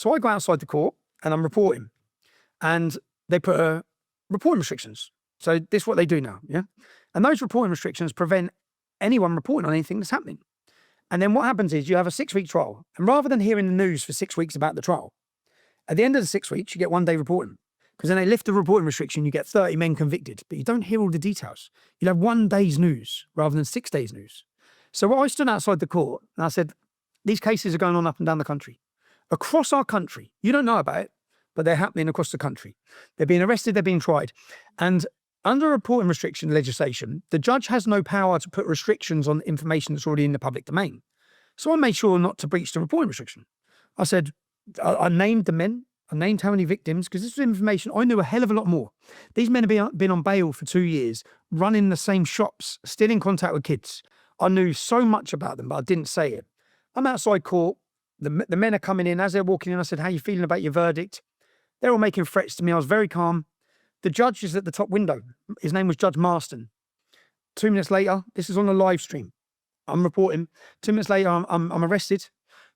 So I go outside the court and I'm reporting, and they put reporting restrictions. So this is what they do now, yeah? And those reporting restrictions prevent anyone reporting on anything that's happening. And then what happens is you have a 6-week trial, and rather than hearing the news for 6 weeks about the trial, at the end of the 6 weeks, you get 1 day reporting. Because then they lift the reporting restriction, you get 30 men convicted, but you don't hear all the details. You'll have 1 day's news rather than 6 days' news. So I stood outside the court and I said, these cases are going on up and down the country. Across our country, you don't know about it, but they're happening across the country. They're being arrested, they're being tried. And under reporting restriction legislation, the judge has no power to put restrictions on information that's already in the public domain. So I made sure not to breach the reporting restriction. I said, I named the men, I named how many victims, because this was information I knew a hell of a lot more. These men have been on bail for 2 years, running the same shops, still in contact with kids. I knew so much about them, but I didn't say it. I'm outside court. The men are coming in. As they're walking in, I said, how are you feeling about your verdict? They're all making threats to me. I was very calm. The judge is at the top window. His name was Judge Marston. 2 minutes later, this is on a live stream. I'm reporting. 2 minutes later, I'm arrested.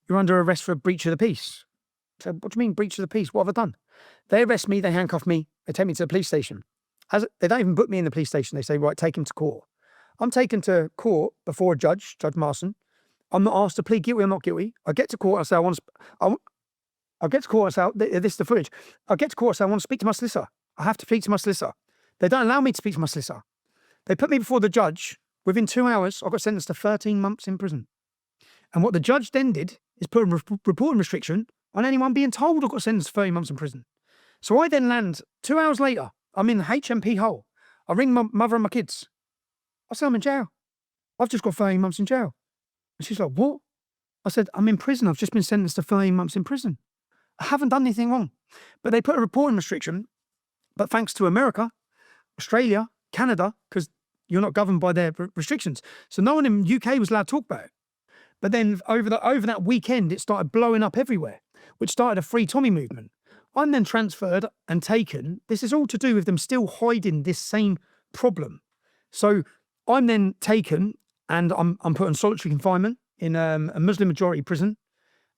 You're under arrest for a breach of the peace. I said, what do you mean breach of the peace? What have I done? They arrest me. They handcuff me. They take me to the police station. They don't even put me in the police station. They say, right, take him to court. I'm taken to court before a judge, Judge Marston. I'm not asked to plead guilty or not guilty. I get to court. I say, I get to court. I say, this is the footage. I get to court. I say, I want to speak to my solicitor. I have to speak to my solicitor. They don't allow me to speak to my solicitor. They put me before the judge. Within 2 hours, I got sentenced to 13 months in prison. And what the judge then did is put a reporting restriction on anyone being told I got sentenced to 30 months in prison. So I then land 2 hours later. I'm in the HMP hole. I ring my mother and my kids. I say, I'm in jail. I've just got 30 months in jail. And she's like, what? I said, I'm in prison. I've just been sentenced to 13 months in prison. I haven't done anything wrong. But they put a reporting restriction. But thanks to America, Australia, Canada, because you're not governed by their restrictions. So no one in the UK was allowed to talk about it. But then over that weekend, it started blowing up everywhere, which started a Free Tommy movement. I'm then transferred and taken. This is all to do with them still hiding this same problem. So I'm then taken and I'm put on solitary confinement in a Muslim majority prison.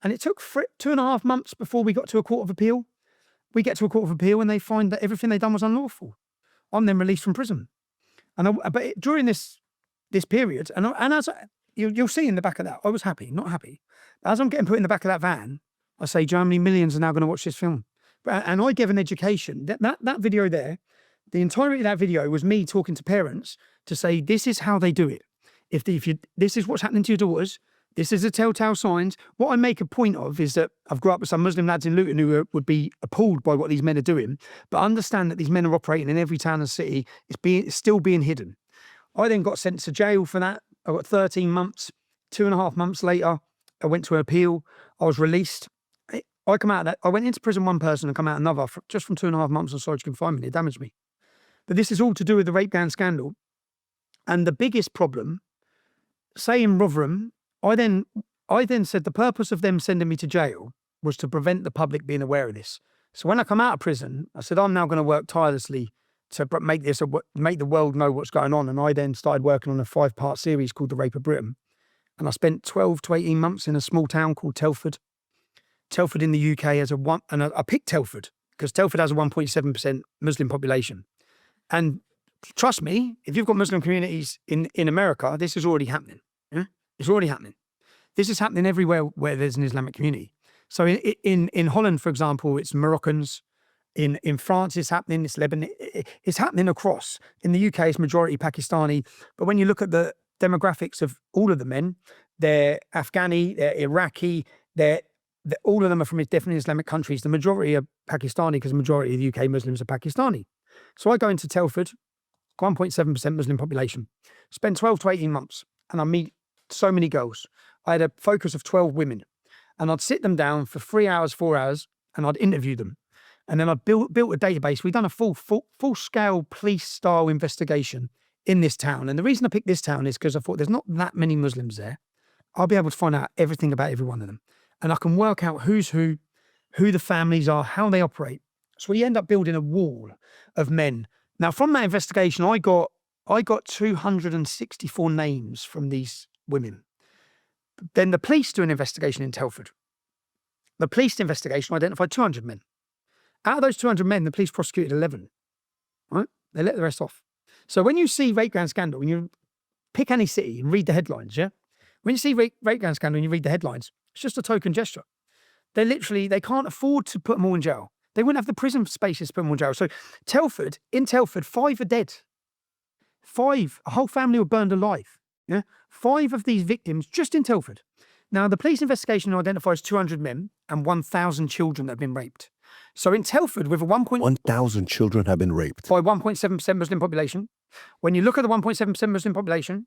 And it took 2.5 months before we got to a court of appeal. We get to a court of appeal and they find that everything they'd done was unlawful. I'm then released from prison. But during this period, and as you'll see in the back of that, I was happy, not happy. As I'm getting put in the back of that van, I say, Germany, millions are now going to watch this film. And I give an education. That video there, the entirety of that video was me talking to parents to say, this is how they do it. This is what's happening to your daughters. This is the telltale signs. What I make a point of is that I've grew up with some Muslim lads in Luton who would be appalled by what these men are doing, but understand that these men are operating in every town and city. It's still being hidden. I then got sent to jail for that. I got 13 months. 2.5 months later, I went to an appeal. I was released. I come out of that. I went into prison one person and come out another just from 2.5 months on solitary confinement. It damaged me. But this is all to do with the rape gang scandal. And the biggest problem, say in Rotherham, I then said the purpose of them sending me to jail was to prevent the public being aware of this. So when I come out of prison, I said, I'm now going to work tirelessly to make the world know what's going on. And I then started working on a 5-part series called The Rape of Britain. And I spent 12 to 18 months in a small town called Telford. Telford in the UK has I picked Telford because Telford has a 1.7% Muslim population. And trust me, if you've got Muslim communities in America, this is already happening. Yeah? It's already happening. This is happening everywhere where there's an Islamic community. So in Holland, for example, it's Moroccans. In France, it's happening. It's Lebanon. It's happening across. In the UK, it's majority Pakistani. But when you look at the demographics of all of the men, they're Afghani, they're Iraqi, all of them are from definitely Islamic countries. The majority are Pakistani because the majority of the UK Muslims are Pakistani. So I go into Telford, 1.7% Muslim population, spend 12 to 18 months, and I meet so many girls. I had a focus of 12 women, and I'd sit them down for 3 hours, 4 hours, and I'd interview them. And then I built a database. We've done a full-scale police-style investigation in this town. And the reason I picked this town is because I thought there's not that many Muslims there. I'll be able to find out everything about every one of them. And I can work out who's who the families are, how they operate. So we end up building a wall of men. Now, from that investigation, I got 264 names from these women. Then the police do an investigation in Telford. The police investigation identified 200 men. Out of those 200 men, the police prosecuted 11. Right? They let the rest off. So when you see rape gang scandal, when you pick any city and read the headlines, yeah? When you see rape gang scandal and you read the headlines, it's just a token gesture. They can't afford to put them all in jail. They wouldn't have the prison spaces to put them all in jail. So in Telford, 5 are dead. 5, a whole family were burned alive. Yeah, 5 of these victims just in Telford. Now, the police investigation identifies 200 men and 1,000 children that have been raped. So in Telford, with a 1,000 children have been raped. By 1.7% Muslim population. When you look at the 1.7% Muslim population,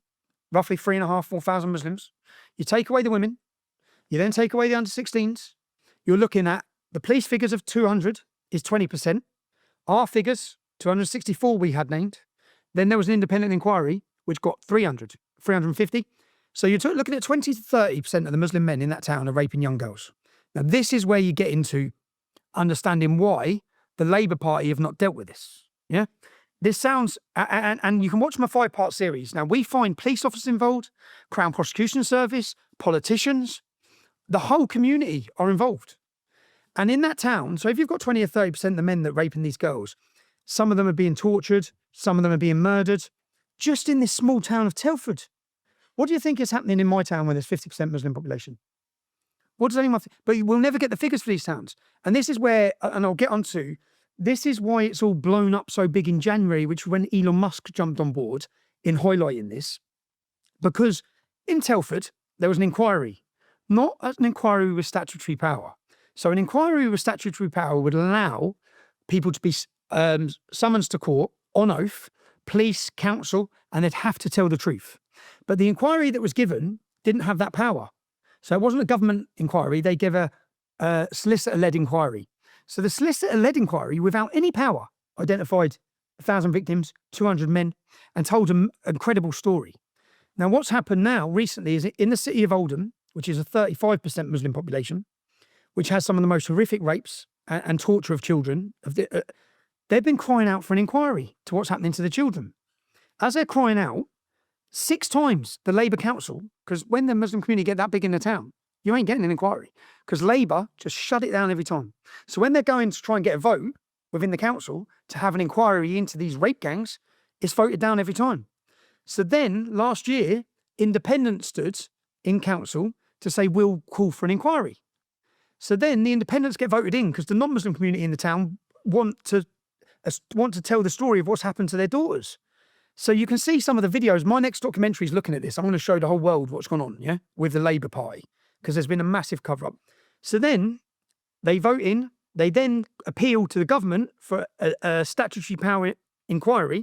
roughly 3,500, 4,000 Muslims, you take away the women, you then take away the under-16s, you're looking at the police figures of 200 is 20%. Our figures, 264 we had named. Then there was an independent inquiry, which got 350. So you're looking at 20 to 30% of the Muslim men in that town are raping young girls. Now, this is where you get into understanding why the Labour Party have not dealt with this. Yeah, this sounds, and you can watch my 5-part series. Now, we find police officers involved, Crown Prosecution Service, politicians, the whole community are involved. And in that town, so if you've got 20 or 30% of the men that are raping these girls, some of them are being tortured, some of them are being murdered, just in this small town of Telford. What do you think is happening in my town where there's 50% Muslim population? What does anyone think? But we'll never get the figures for these towns. And this is where, and I'll get onto, this is why it's all blown up so big in January, which when Elon Musk jumped on board in highlighting this. Because in Telford, there was an inquiry, not an inquiry with statutory power. So an inquiry with statutory power would allow people to be summoned to court on oath, police, council, and they'd have to tell the truth. But the inquiry that was given didn't have that power. So it wasn't a government inquiry. They gave a solicitor-led inquiry. So the solicitor-led inquiry, without any power, identified 1,000 victims, 200 men, and told an incredible story. Now, what's happened now recently is in the city of Oldham, which is a 35% Muslim population, which has some of the most horrific rapes and torture of children, they've been crying out for an inquiry to what's happening to the children. As they're crying out, 6 times the Labour Council, because when the Muslim community get that big in the town, you ain't getting an inquiry because Labour just shut it down every time. So when they're going to try and get a vote within the council to have an inquiry into these rape gangs, it's voted down every time. So then last year, independents stood in council to say, we'll call for an inquiry. So then the independents get voted in because the non-Muslim community in the town want to tell the story of what's happened to their daughters. So you can see some of the videos. My next documentary is looking at this. I'm going to show the whole world what's gone on, yeah, with the Labour Party, because there's been a massive cover-up. So then they vote in. They then appeal to the government for a statutory power inquiry.